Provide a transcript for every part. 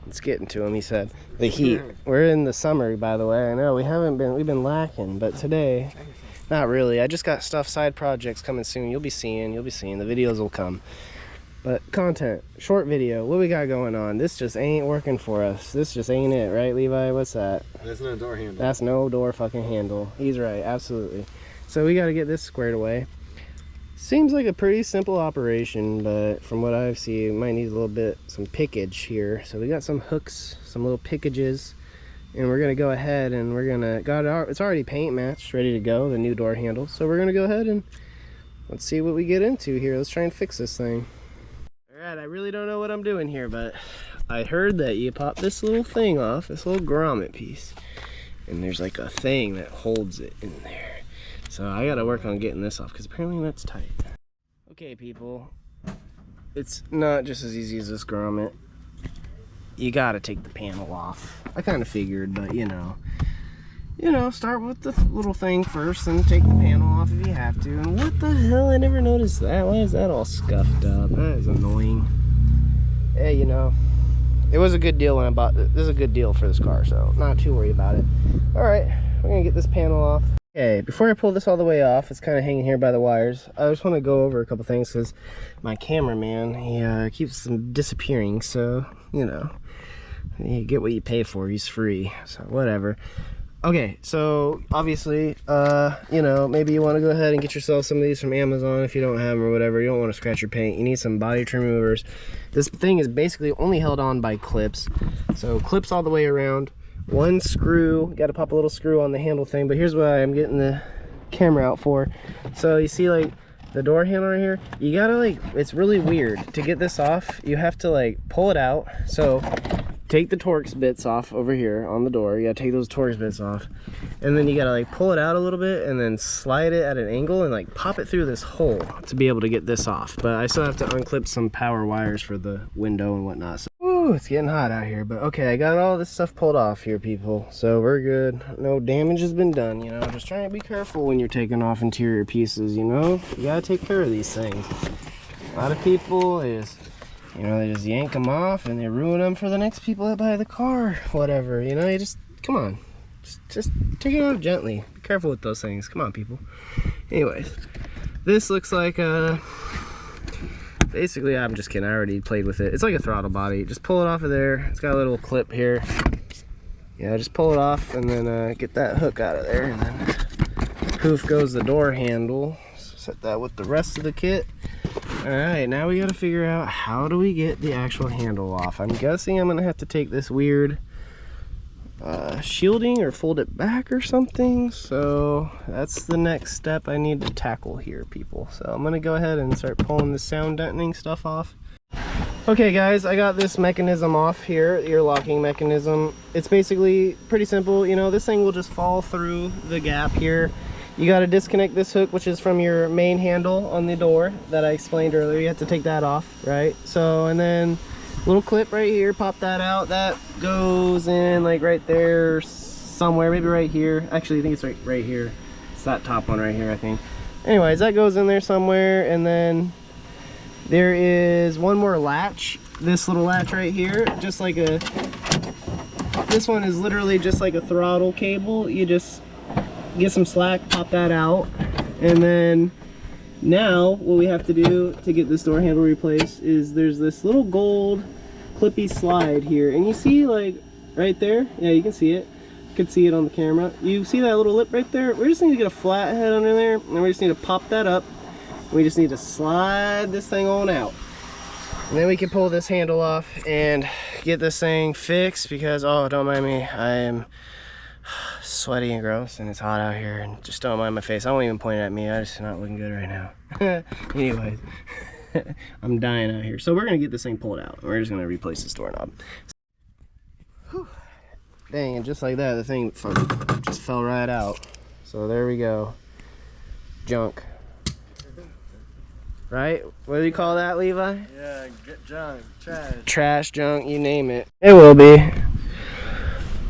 It's getting to him, he said. The heat. We're in the summer, by the way. I know we've been lacking, but today, not really. I just got side projects coming soon. You'll be seeing. The videos will come. But content, short video, what we got going on? This just ain't working for us. This just ain't it, right, Levi? What's that? That's no door handle. That's no door fucking handle. He's right, absolutely. So we got to get this squared away. Seems like a pretty simple operation, but from what I've seen, might need a little bit, some pickage here. So we got some hooks, some little pickages, and we're gonna go ahead and we're gonna, it's already paint matched, ready to go, the new door handle. So we're gonna go ahead and let's see what we get into here. Let's try and fix this thing. All right, I really don't know what I'm doing here, but I heard that you pop this little thing off, this little grommet piece, and there's like a thing that holds it in there. So I gotta work on getting this off because apparently that's tight. Okay, people, it's not just as easy as this grommet. You gotta take the panel off. I kind of figured, but you know, start with the little thing first and take the panel off if you have to. And what the hell? I never noticed that. Why is that all scuffed up? That is annoying. Hey, you know, it was a good deal when I bought this. This is a good deal for this car, so not too worried about it. All right, we're gonna get this panel off. Okay, before I pull this all the way off, it's kind of hanging here by the wires. I just want to go over a couple things because my cameraman, he keeps them disappearing. So, you know, you get what you pay for. He's free, so whatever. Okay, so obviously, you know, maybe you want to go ahead and get yourself some of these from Amazon if you don't have them or whatever. You don't want to scratch your paint. You need some body trim removers. This thing is basically only held on by clips. So clips all the way around. One screw, got to pop a little screw on the handle thing, but here's what I'm getting the camera out for. So you see like the door handle right here, you gotta like, it's really weird to get this off. You have to like pull it out. So take the Torx bits off over here on the door. You gotta take those Torx bits off, and then you gotta like pull it out a little bit and then slide it at an angle and like pop it through this hole to be able to get this off. But I still have to unclip some power wires for the window and whatnot. So, ooh, it's getting hot out here, but okay, I got all this stuff pulled off here, people, so we're good. No damage has been done, you know. Just trying to be careful when you're taking off interior pieces, you know. You gotta take care of these things. A lot of people is, you know, they just yank them off and they ruin them for the next people that buy the car, whatever, you know. You just, come on, just take it off gently. Be careful with those things. Come on, people. Anyways, this looks like basically, I'm just kidding, I already played with it. It's like a throttle body. Just pull it off of there. It's got a little clip here. Yeah, just pull it off and then get that hook out of there, and then poof goes the door handle. Set that with the rest of the kit. All right, now we gotta figure out how do we get the actual handle off. I'm guessing I'm gonna have to take this weird shielding or fold it back or something. So that's the next step I need to tackle here, people. So I'm gonna go ahead and start pulling the sound deadening stuff off. Okay guys, I got this mechanism off here, the ear locking mechanism. It's basically pretty simple. You know, this thing will just fall through the gap here. You got to disconnect this hook, which is from your main handle on the door that I explained earlier. You have to take that off, right? So, and then little clip right here, pop that out. That goes in like right there somewhere, maybe right here. Actually, I think it's right here. It's that top one right here, I think. Anyways, that goes in there somewhere, and then there is one more latch. This little latch right here, just like a, this one is literally just like a throttle cable. You just get some slack, pop that out, and then now what we have to do to get this door handle replaced is there's this little gold clippy slide here, and you see like right there, yeah, you can see it. You can see it on the camera. You see that little lip right there? We just need to get a flat head under there, and we just need to pop that up. We just need to slide this thing on out, and then we can pull this handle off and get this thing fixed. Because, oh, don't mind me, I am sweaty and gross and it's hot out here, and just don't mind my face. I won't even point at me, I just not looking good right now. Anyways, I'm dying out here. So we're gonna get this thing pulled out. We're just gonna replace this doorknob. Whew. Dang, and just like that, the thing just fell right out. So there we go. Junk. Right? What do you call that, Levi? Yeah, junk, trash. Trash, junk, you name it. It will be.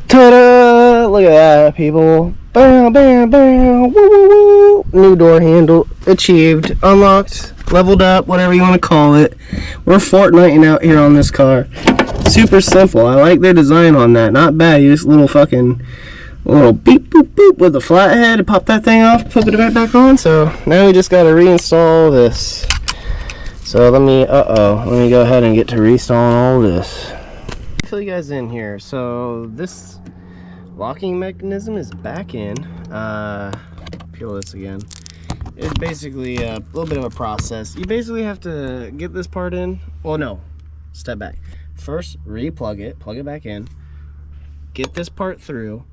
Ta-da! Look at that, people. Bam, bam, bam. Woo, woo, woo. New door handle achieved, unlocked, leveled up, whatever you want to call it. We're Fortniting out here on this car. Super simple. I like their design on that. Not bad. You just little beep boop boop with a flathead and pop that thing off, put it right back on. So now we just got to reinstall this. So let me go ahead and get to reinstalling all this. Fill you guys in here. So this locking mechanism is back in. Peel this again. It's basically a little bit of a process. You basically have to get this part in. Well, no, step back. First, re-plug it, plug it back in, get this part through.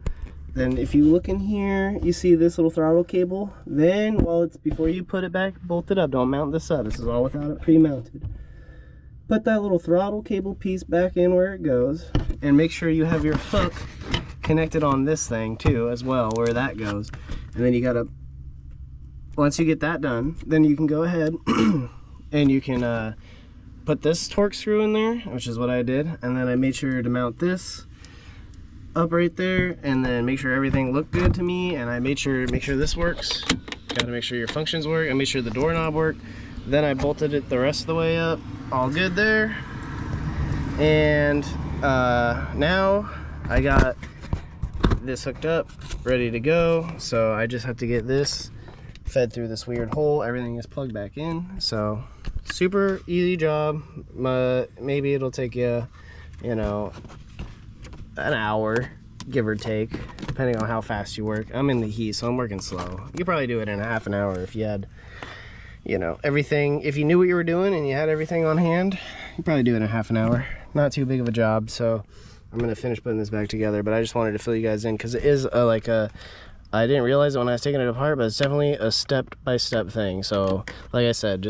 Then if you look in here, you see this little throttle cable. Then before you put it back, bolt it up. Don't mount this up. This is all without it pre-mounted. Put that little throttle cable piece back in where it goes, and make sure you have your hook connected on this thing too as well, where that goes. And then you gotta, once you get that done, then you can go ahead and you can put this torque screw in there, which is what I did. And then I made sure to mount this up right there, and then make sure everything looked good to me. And I make sure this works. Gotta make sure your functions work, and make sure the doorknob worked. Then I bolted it the rest of the way up. All good there. And now I got this hooked up, ready to go. So I just have to get this fed through this weird hole. Everything is plugged back in. So super easy job. Maybe it'll take you, an hour, give or take, depending on how fast you work. I'm in the heat, so I'm working slow. You could probably do it in a half an hour if you had, everything. If you knew what you were doing and you had everything on hand, you probably do it in a half an hour. Not too big of a job. So I'm gonna finish putting this back together, but I just wanted to fill you guys in because it is I didn't realize it when I was taking it apart, but it's definitely a step-by-step thing. So like I said,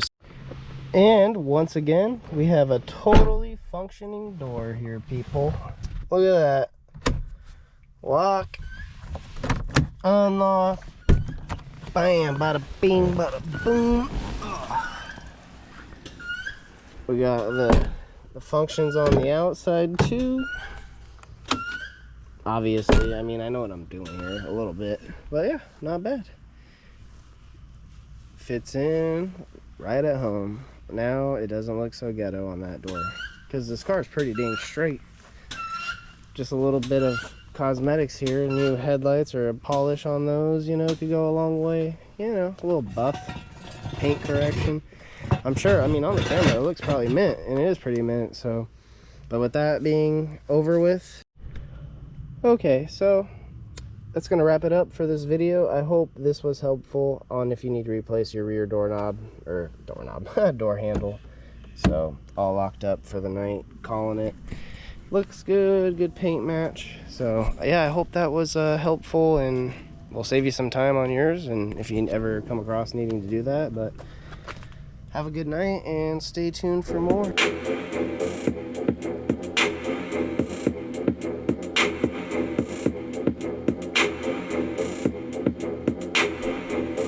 and once again, we have a totally functioning door here, people. Look at that. Lock, unlock, bam, bada bing, bada boom. We got the functions on the outside too. Obviously, I mean, I know what I'm doing here a little bit, but yeah, not bad. Fits in right at home. Now it doesn't look so ghetto on that door because this car is pretty dang straight. Just a little bit of cosmetics here, new headlights or a polish on those, could go a long way. A little buff, paint correction. I'm sure, on the camera it looks probably mint, and it is pretty mint. So, but with that being over with, okay, so that's gonna wrap it up for this video. I hope this was helpful on if you need to replace your rear door handle. So all locked up for the night, calling it. Looks good paint match. So yeah, I hope that was helpful, and will save you some time on yours, and if you ever come across needing to do that. But have a good night and stay tuned for more.